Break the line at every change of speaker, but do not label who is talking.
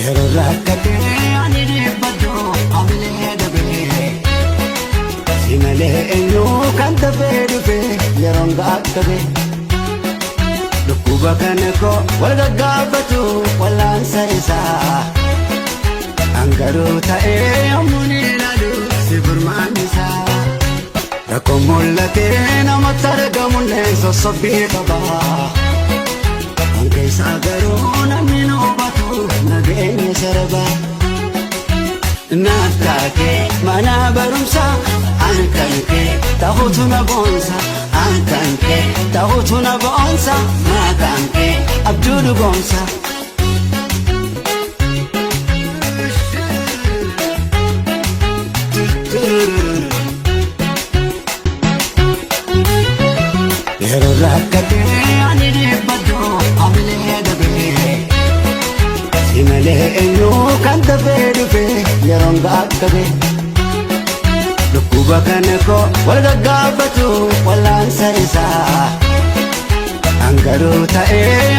yeroo rakkatee ani dhiibbadhu hamilee dhabee si malee eenyu kan dafee dhufee yeroon gaagabee dhukkuba kana koo wal gaggaafatu wallaansa isaa angaruu ta'ee yommuun ilaalu si furmaan isaa rakkoo mul'atee namatti argamullee sossobbii qabaa keessa garuu namni nu hubatu nageenya sarbaa naaf taatee mana barumsaa ani kan kee ta'uutu na boonsa ani kan kee ta'uutu na boonsa maqaan kee abjuu dhugoomsa. yeroo rakkatee ani dhiibbadhu hamilee dhabee si malee eenyu kan dafee dhufee yeroon gaagabee dhukkuba kana koo wal gaggaafatu wallaansa isaa angaruu ta'ee